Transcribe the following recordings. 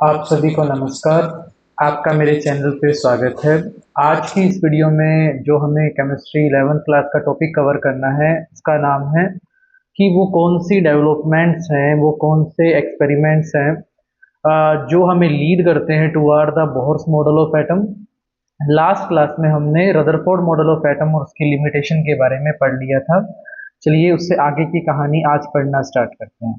आप सभी को नमस्कार। आपका मेरे चैनल पे स्वागत है। आज की इस वीडियो में जो हमें केमिस्ट्री 11th क्लास का टॉपिक कवर करना है, उसका नाम है कि वो कौन सी डेवलपमेंट्स हैं, वो कौन से एक्सपेरिमेंट्स हैं जो हमें लीड करते हैं toward the Bohr's model of atom. Last class में हमने रदरफोर्ड मॉडल ऑफ एटम और उसकी लिमिटेशन के बारे में पढ़ लिया था। चलिए उससे आगे की कहानी आज पढ़ना स्टार्ट करते हैं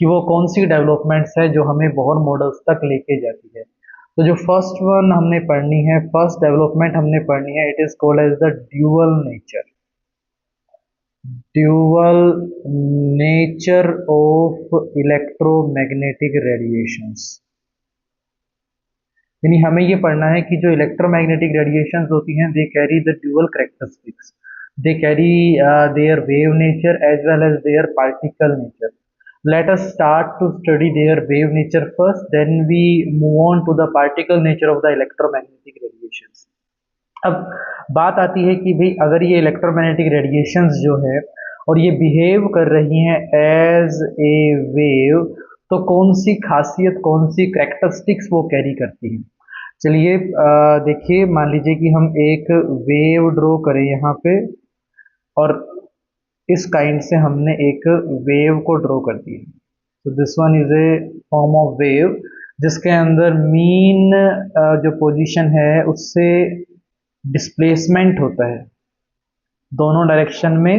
कि वो कौन सी डेवलपमेंट्स है जो हमें बोहर मॉडल्स तक लेके जाती है। तो जो फर्स्ट वन हमने पढ़नी है, फर्स्ट डेवलपमेंट हमने पढ़नी है, it is called as the dual nature of electromagnetic radiations. यानी हमें ये पढ़ना है कि जो इलेक्ट्रोमैग्नेटिक रेडिएशंस होती हैं, they carry the dual characteristics, they carry their wave nature as well as their particle nature. Let us start to study their wave nature first, then we move on to the particle nature of the electromagnetic radiations. अब बात आती है कि भाई अगर ये electromagnetic radiations जो है और ये बिहेव कर रही हैं एज ए वेव, तो कौन सी खासियत, कौन सी कैरेक्टरिस्टिक्स वो कैरी करती हैं। चलिए देखिए, मान लीजिए कि हम एक वेव ड्रॉ करें यहाँ पे, और इस काइंड से हमने एक वेव को ड्रॉ कर दिया। तो this one is a form of wave जिसके अंदर मीन जो पोजीशन है उससे डिस्प्लेसमेंट होता है दोनों डायरेक्शन में,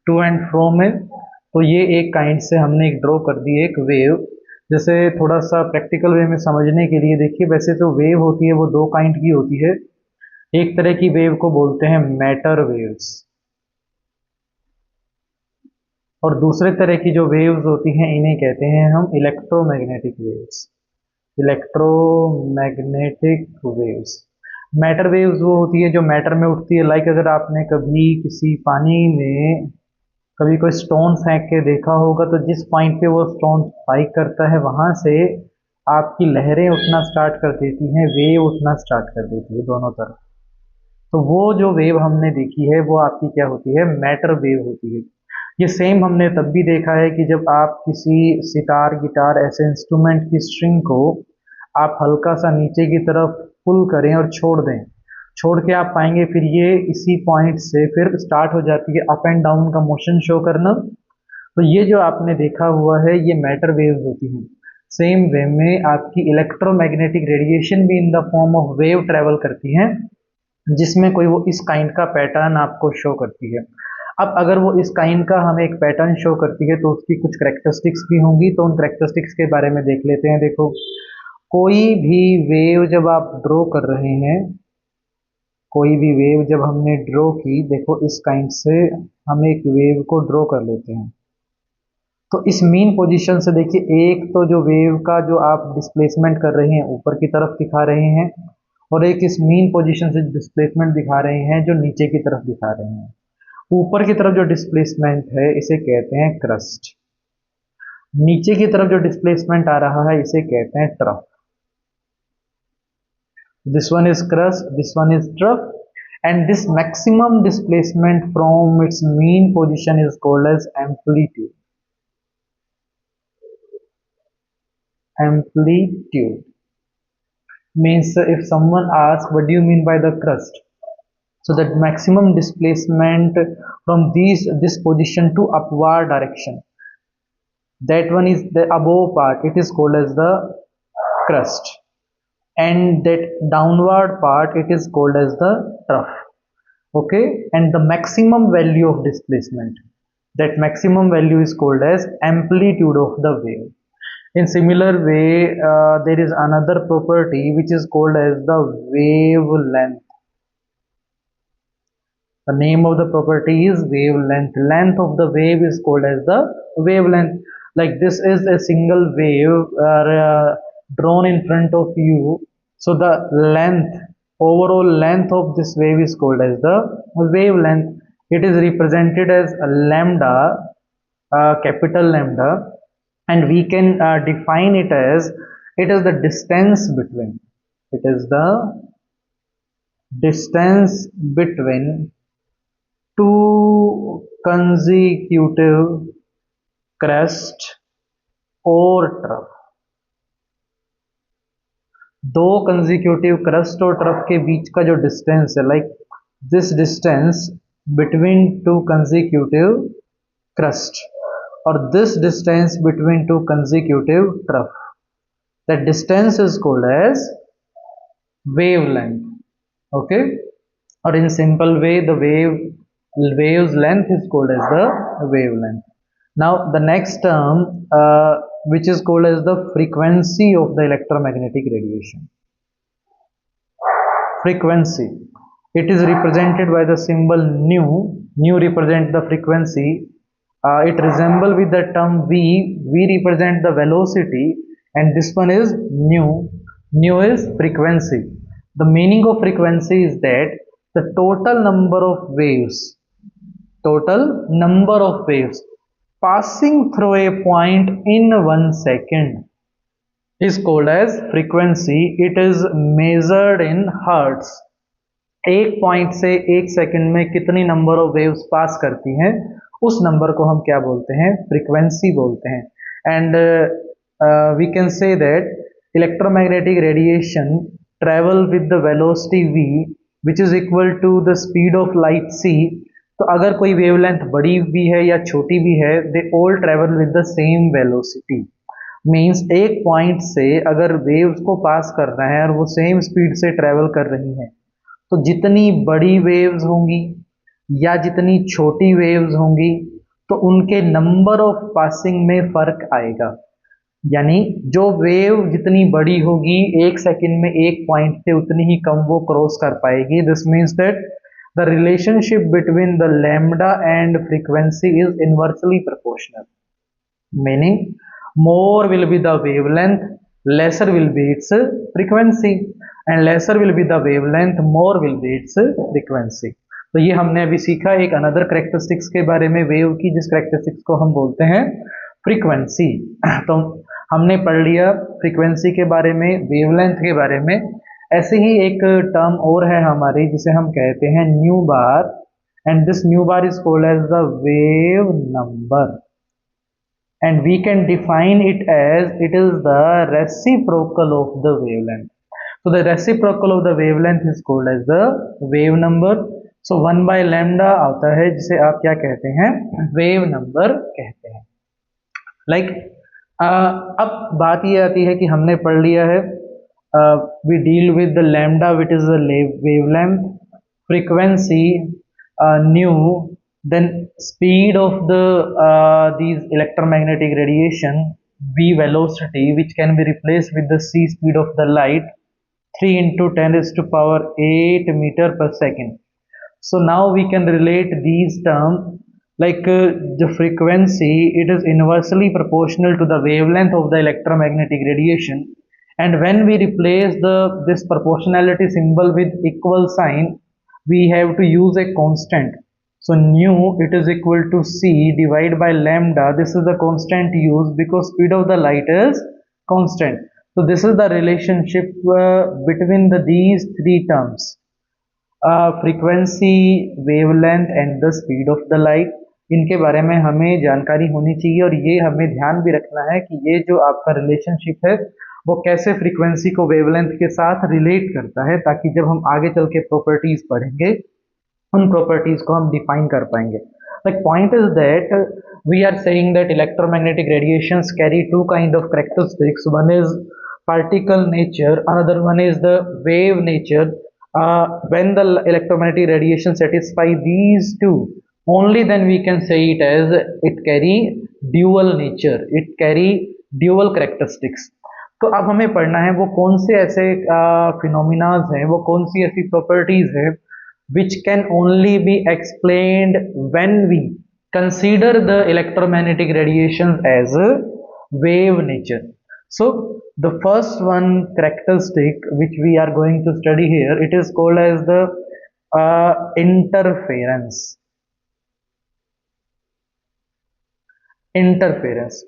टू एंड फ्रो में। तो ये एक काइंड से हमने एक ड्रॉ कर दी एक वेव। जैसे थोड़ा सा प्रैक्टिकल वे में समझने के लिए देखिए, वैसे तो वेव होती है वो दो काइंड की होती है। एक तरह की वेव को बोलते हैं मैटर वेव्स, और दूसरे तरह की जो वेव्स होती हैं इन्हें कहते हैं हम electromagnetic waves. Electromagnetic waves, matter waves वो होती है जो मैटर में उठती है। लाइक अगर आपने कभी किसी पानी में कभी कोई स्टोन फेंक के देखा होगा, तो जिस पॉइंट पे वो स्टोन स्पाइक करता है वहां से आपकी लहरें उठना स्टार्ट कर देती हैं, वेव उठना स्टार्ट कर देती है दोनों तरफ। तो वो जो वेव हमने देखी है वो आपकी क्या होती है, मैटर वेव होती है। ये सेम हमने तब भी देखा है कि जब आप किसी सितार, गिटार ऐसे इंस्ट्रूमेंट की स्ट्रिंग को आप हल्का सा नीचे की तरफ पुल करें और छोड़ दें, छोड़ के आप पाएंगे फिर ये इसी पॉइंट से फिर स्टार्ट हो जाती है अप एंड डाउन का मोशन शो करना। तो ये जो आपने देखा हुआ है ये मैटर वेव्स होती हैं। सेम वे में आपकी इलेक्ट्रोमैग्नेटिक रेडिएशन भी in the form of wave travel करती हैं, जिसमें कोई वो इस काइंड का पैटर्न आपको शो करती है। अब अगर वो इस काइंड का हमें एक पैटर्न शो करती है तो उसकी कुछ करेक्टरिस्टिक्स भी होंगी, तो उन करेक्टरिस्टिक्स के बारे में देख लेते हैं। देखो, कोई भी वेव जब आप ड्रॉ कर रहे हैं, कोई भी वेव जब हमने ड्रॉ की, देखो इस काइंड से हम एक वेव को ड्रॉ कर लेते हैं। तो इस मीन पोजीशन से देखिए, एक तो जो वेव का जो आप डिस्प्लेसमेंट कर रहे हैं ऊपर की तरफ दिखा रहे हैं, और एक इस मीन पोजीशन से डिस्प्लेसमेंट दिखा रहे हैं जो नीचे की तरफ दिखा रहे हैं। ऊपर की तरफ जो डिस्प्लेसमेंट है इसे कहते हैं क्रस्ट, नीचे की तरफ जो डिस्प्लेसमेंट आ रहा है इसे कहते हैं trough. This one is crest, this one is trough, and this maximum displacement from its mean position is called as amplitude. Amplitude means, if someone asks what do you mean by the crust, so that maximum displacement from this position to upward direction, that one is the above part, it is called as the crust, and that downward part it is called as the trough. Okay, and the maximum value of displacement, that maximum value is called as amplitude of the wave. In similar way, there is another property which is called as the wavelength. The name of the property is wavelength. Length of the wave is called as the wavelength. Like this is a single wave drawn in front of you. So the length, overall length of this wave is called as the wavelength. It is represented as lambda, capital lambda, and we can define it as, it is the distance between, it is the distance between two consecutive crest or trough. दो consecutive crest और trough के बीच का जो distance है, like this distance between two consecutive crest और this distance between two consecutive trough, that distance is called as wavelength. Okay, or in simple way, the wave's length is called as the wavelength. Now the next term, which is called as the frequency of the electromagnetic radiation. Frequency, it is represented by the symbol nu. Nu represent the frequency. It resemble with the term v. V represent the velocity, and this one is nu. Nu is frequency. The meaning of frequency is that the total number of waves passing through a point in 1 second is called as frequency. It is measured in hertz. एक point से एक second में कितनी number of waves पास करती हैं, उस number को हम क्या बोलते हैं, फ्रीक्वेंसी बोलते हैं. And we can say that electromagnetic radiation travel with the velocity v which is equal to the speed of light c. तो अगर कोई वेवलेंथ बड़ी भी है या छोटी भी है, they all travel with the same velocity. Means एक पॉइंट से अगर वेव्स को पास करना है और वो सेम स्पीड से ट्रेवल कर रही हैं, तो जितनी बड़ी वेव्स होंगी या जितनी छोटी वेव्स होंगी, तो उनके नंबर ऑफ पासिंग में फर्क आएगा. यानी जो वेव जितनी बड़ी होगी, एक सेकंड में एक पॉइंट से उतनी ही कम वो क्रॉस कर पाएगी. This means that the relationship between the lambda and frequency is inversely proportional. Meaning more will be the wavelength, lesser will be its frequency, and lesser will be the wavelength, more will be its frequency. तो ये हमने अभी सीखा एक another characteristics के बारे में wave की, जिस करेक्टरिस्टिक्स को हम बोलते हैं फ्रीक्वेंसी. तो हमने पढ़ लिया फ्रीक्वेंसी के बारे में, वेवलेंथ के बारे में. ऐसे ही एक टर्म और है हमारी जिसे हम कहते हैं nu bar, and this nu bar is called as the wave number. And we can define it as it is the reciprocal of the wavelength. So the reciprocal of the wavelength is called as the wave number. So 1 by lambda आता है, जिसे आप क्या कहते हैं, wave number कहते हैं. Like अब बात ये आती है कि हमने पढ़ लिया है, we deal with the lambda which is the wavelength, frequency, nu, then speed of the these electromagnetic radiation, v velocity, which can be replaced with the c speed of the light, 3 into 10 raised to power 8 meter per second. So now we can relate these terms, like the frequency, it is inversely proportional to the wavelength of the electromagnetic radiation, and when we replace this proportionality symbol with equal sign, we have to use a constant. So nu, it is equal to c divided by lambda. This is the constant used because speed of the light is constant. So this is the relationship between these three terms, frequency, wavelength and the speed of the light. इनके बारे में हमें जानकारी होनी चाहिए, और ये हमें ध्यान भी रखना है कि ये जो आपका रिलेशनशिप है वो कैसे फ्रीक्वेंसी को वेवलेंथ के साथ रिलेट करता है, ताकि जब हम आगे चल के प्रॉपर्टीज पढ़ेंगे उन प्रॉपर्टीज को हम डिफाइन कर पाएंगे. Like point is that we are saying that electromagnetic radiations carry two kind of characteristics. One is particle nature, another one is the wave nature. When the electromagnetic radiation satisfy these two, only then we can say it as it carry dual nature, it carry dual characteristics. तो अब हमें पढ़ना है वो कौन से ऐसे phenomenas हैं, वो कौन सी ऐसी प्रॉपर्टीज है which can only be explained when we consider the electromagnetic radiations as a wave nature. So the first one characteristic which we are going to study here, it is called as the interference. Interference.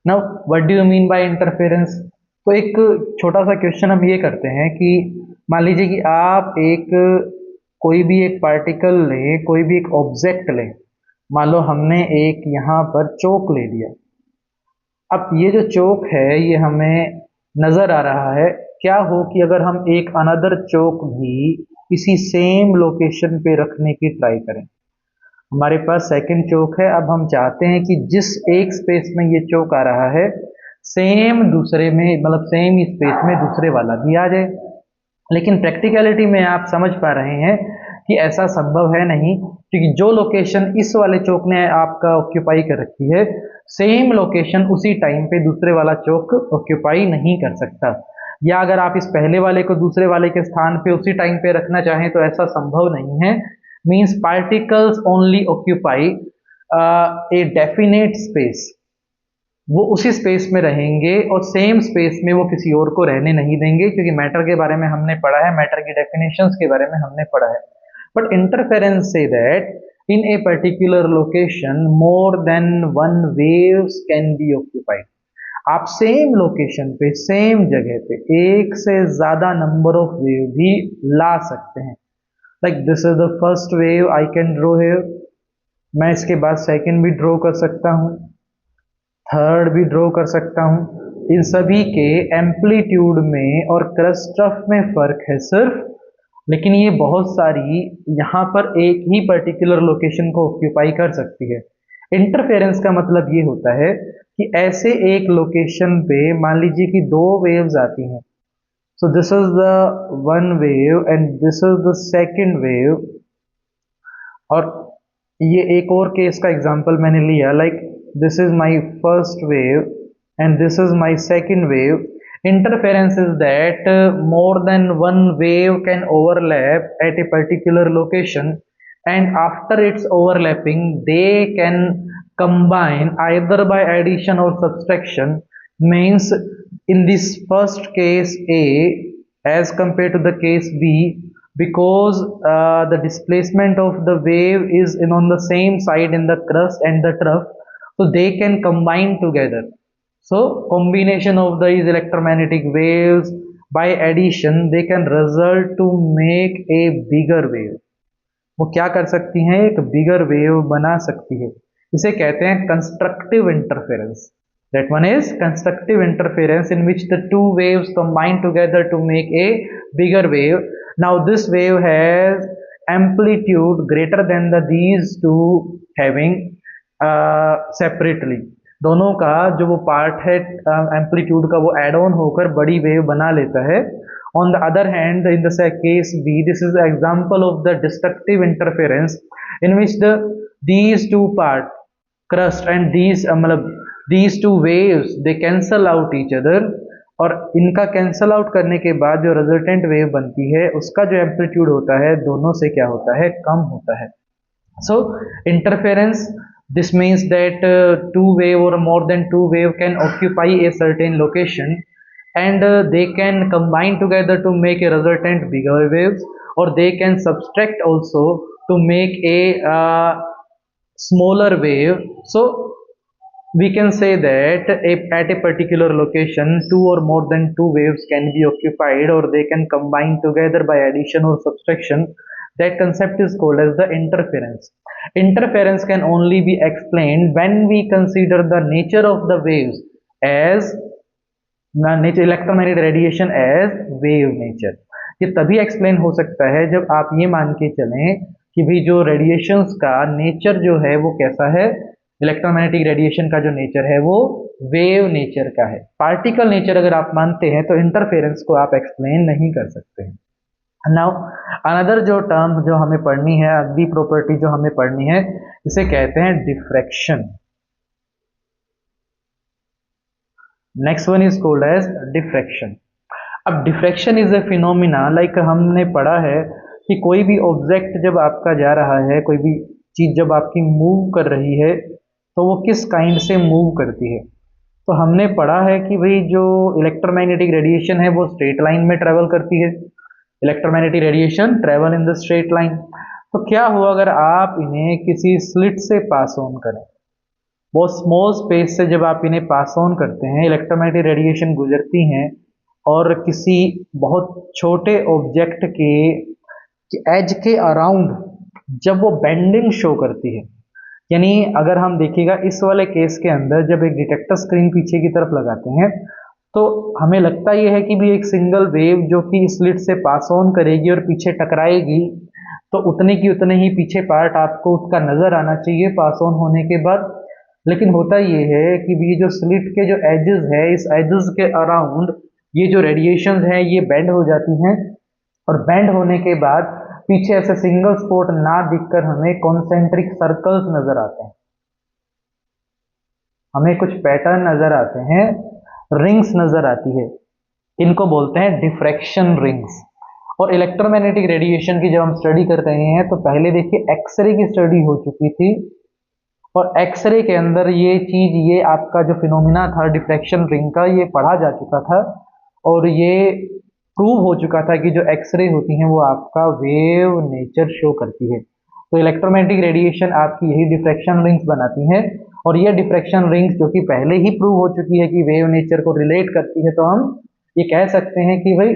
Now what do you mean by interference? तो एक छोटा सा question हम ये करते हैं कि मान लीजिए कि आप कोई भी एक पार्टिकल लें, कोई भी एक ऑब्जेक्ट लें. मान लो हमने एक यहाँ पर चौक ले लिया. अब ये जो चौक है ये हमें नजर आ रहा है, क्या हो कि अगर हम एक अनदर चौक भी किसी सेम लोकेशन पे रखने की ट्राई करें। हमारे पास सेकंड चौक है, अब हम चाहते हैं कि जिस एक स्पेस में ये चौक आ रहा है सेम दूसरे में, मतलब सेम ही स्पेस में दूसरे वाला भी आ जाए। लेकिन प्रैक्टिकलिटी में आप समझ पा रहे हैं कि ऐसा संभव है नहीं, क्योंकि जो लोकेशन इस वाले चौक ने आपका ऑक्यूपाई कर रखी है सेम लोकेशन उसी टाइम पे दूसरे वाला चौक ऑक्यूपाई नहीं कर सकता। या अगर आप इस पहले वाले को दूसरे वाले के स्थान पे उसी टाइम पे रखना चाहें तो ऐसा संभव नहीं है। Means particles only occupy a definite space, वो उसी स्पेस में रहेंगे और सेम स्पेस में वो किसी और को रहने नहीं देंगे, क्योंकि मैटर के बारे में हमने पढ़ा है, मैटर की डेफिनेशंस के बारे में हमने पढ़ा है। But interference say that in a particular location more than one waves can be occupied. आप सेम लोकेशन पे सेम जगह पे एक से ज्यादा नंबर ऑफ वेव भी ला सकते हैं। Like this is the first wave I can draw here, मैं इसके बाद सेकंड भी ड्रॉ कर सकता हूँ, थर्ड भी ड्रॉ कर सकता हूँ। इन सभी के एम्पलीट्यूड में और क्रस्टफ में फर्क है सिर्फ, लेकिन ये बहुत सारी यहाँ पर एक ही पर्टिकुलर लोकेशन को ऑक्यूपाई कर सकती है। इंटरफेरेंस का मतलब ये होता है कि ऐसे एक लोकेशन पे मान लीजिए कि दो वेव्स आती हैं, so this is the one wave and this is the second wave, और ये एक और केस का एग्जांपल मैंने लिया, like this is my first wave and this is my second wave. Interference is that more than one wave can overlap at a particular location, and after its overlapping they can combine either by addition or subtraction. Means in this first case A as compared to the case B, because the displacement of the wave is on the same side in the crust and the trough, so they can combine together. So combination of these electromagnetic waves by addition they can result to make a bigger wave. वो क्या कर सकती हैं, एक बिगर wave बना सकती है। इसे कहते हैं constructive interference. That one is constructive interference in which the two waves combine together to make a bigger wave. Now this wave has amplitude greater than these two having separately. दोनों का जो वो पार्ट है amplitude का वो add on होकर बड़ी wave बना लेता है। On the other hand in the case B, this is example of the destructive interference in which the these two part crest and these मतलब these two waves they cancel out each other, और इनका cancel out करने के बाद जो resultant wave बनती है उसका जो एम्पलीट्यूड होता है दोनों से क्या होता है, कम होता है। सो interference, this means that two wave or more than two wave can occupy a certain location, and they can combine together to make a resultant bigger waves, or they can subtract also to make a smaller wave. So we can say that at a particular location two or more than two waves can be occupied, or they can combine together by addition or subtraction. That concept is called as the interference. Interference can only be explained when we consider the nature of the waves as nature electromagnetic radiation as wave nature. ये तभी explain हो सकता है जब आप ये मान के चलें कि भाई जो रेडिएशंस का नेचर जो है वो कैसा है, इलेक्ट्रोमैग्नेटिक रेडिएशन का जो नेचर है वो वेव नेचर का है। पार्टिकल नेचर अगर आप मानते हैं तो इंटरफेरेंस को आप एक्सप्लेन नहीं कर सकते हैं। नाउ अनदर जो टर्म जो हमें पढ़नी है, अगली प्रॉपर्टी जो हमें पढ़नी है, इसे कहते हैं diffraction. Next one is called edge diffraction. अब diffraction is a phenomena, like हमने पढ़ा है कि कोई भी ऑब्जेक्ट जब आपका जा रहा है, कोई भी चीज जब आपकी मूव कर रही है तो वो किस काइंड से मूव करती है। तो हमने पढ़ा है कि भाई जो इलेक्ट्रोमैग्नेटिक रेडिएशन है वो स्ट्रेट लाइन में ट्रेवल करती है, electromagnetic radiation travel in the straight line. तो क्या हुआ अगर आप इन्हें किसी स्लिट से पास ऑन करें, बहुत स्मॉल स्पेस से जब आप इन्हें पास ऑन करते हैं, इलेक्ट्रोमैग्नेटिक रेडिएशन गुजरती हैं और किसी बहुत छोटे ऑब्जेक्ट के एज के अराउंड जब वो बेंडिंग शो करती है, यानी अगर हम देखिएगा इस वाले केस के अंदर जब एक डिटेक्टर स्क्रीन पीछे की तरफ लगाते हैं तो हमें लगता यह है कि भी एक सिंगल वेव जो कि स्लिट से पास ऑन करेगी और पीछे टकराएगी, तो उतने की उतने ही पीछे पार्ट आपको उसका नजर आना चाहिए पास ऑन होने के बाद। लेकिन होता ये है कि ये जो स्लिट के जो एजेस है, इस एजेस के अराउंड ये जो रेडिएशंस हैं ये बेंड हो जाती हैं, और बेंड होने के बाद पीछे ऐसे सिंगल स्पॉट ना दिखकर हमें कॉन्सेंट्रिक सर्कल्स नजर आते हैं, हमें कुछ पैटर्न नजर आते हैं, रिंग्स नजर आती है, इनको बोलते हैं डिफ्रैक्शन रिंग्स। और इलेक्ट्रोमैग्नेटिक रेडिएशन की जब हम स्टडी कर रहे हैं तो पहले देखिए एक्सरे की स्टडी हो चुकी थी, और एक्सरे के अंदर ये चीज, ये आपका जो फिनोमिना था डिफ्रैक्शन रिंग का, ये पढ़ा जा चुका था और ये प्रूव हो चुका था कि जो एक्सरे होती हैं वो आपका वेव नेचर शो करती है। तो इलेक्ट्रोमैग्नेटिक रेडिएशन आपकी यही डिफ्रैक्शन रिंग्स बनाती हैं, और ये डिफ्रैक्शन रिंग्स जो कि पहले ही प्रूव हो चुकी है कि वेव नेचर को रिलेट करती है, तो हम ये कह सकते हैं कि भाई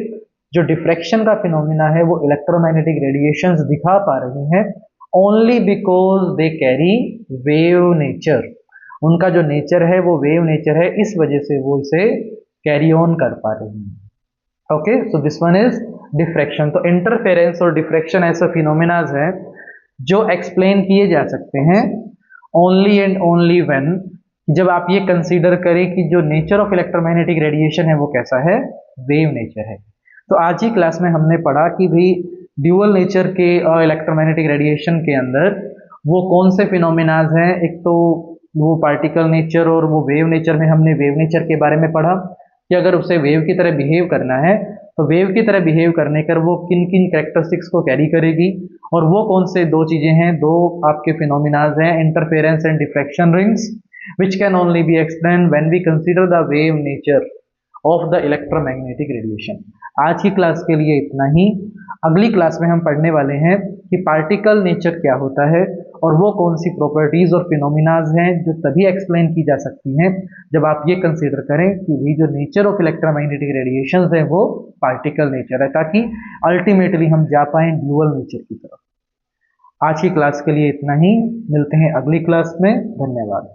जो डिफ्रैक्शन का फिनोमिना है वो इलेक्ट्रोमैग्नेटिक रेडिएशंस दिखा पा रही हैं only because they carry wave nature. उनका जो नेचर है वो वेव नेचर है, इस वजह से वो इसे कैरी ऑन कर पा रही हैं। Okay, so this one is diffraction. तो इंटरफेरेंस और डिफ्रैक्शन ऐसे फिनोमिनाज हैं जो एक्सप्लेन किए जा सकते हैं ओनली एंड ओनली व्हेन, जब आप ये कंसीडर करें कि जो नेचर ऑफ इलेक्ट्रोमैग्नेटिक रेडिएशन है वो कैसा है, वेव नेचर है। तो आज ही क्लास में हमने पढ़ा कि भाई ड्यूअल नेचर के इलेक्ट्रोमैग्नेटिक रेडिएशन के अंदर वो कौन से फिनोमिनाज हैं। एक तो वो पार्टिकल नेचर और वो वेव नेचर में हमने वेव नेचर के बारे में पढ़ा कि अगर उसे वेव की तरह बिहेव करना है तो वेव की तरह बिहेव करने कर वो किन किन कैरेक्टरिस्टिक्स को कैरी करेगी, और वो कौन से दो चीजें हैं, दो आपके फिनोमिनाज हैं, interference and diffraction rings, which can only be explained when we consider the wave nature of the electromagnetic radiation। आज की क्लास के लिए इतना ही। अगली क्लास में हम पढ़ने वाले हैं कि पार्टिकल नेचर क्या होता है और वो कौन सी प्रॉपर्टीज और फिनोमिनाज हैं जो तभी एक्सप्लेन की जा सकती हैं जब आप ये कंसीडर करें कि भी जो नेचर ऑफ इलेक्ट्रोमैग्नेटिक रेडिएशन है वो पार्टिकल नेचर है, ताकि अल्टीमेटली हम जा पाए ड्यूअल नेचर की तरफ। आज की क्लास के लिए इतना ही, मिलते हैं अगली क्लास में, धन्यवाद।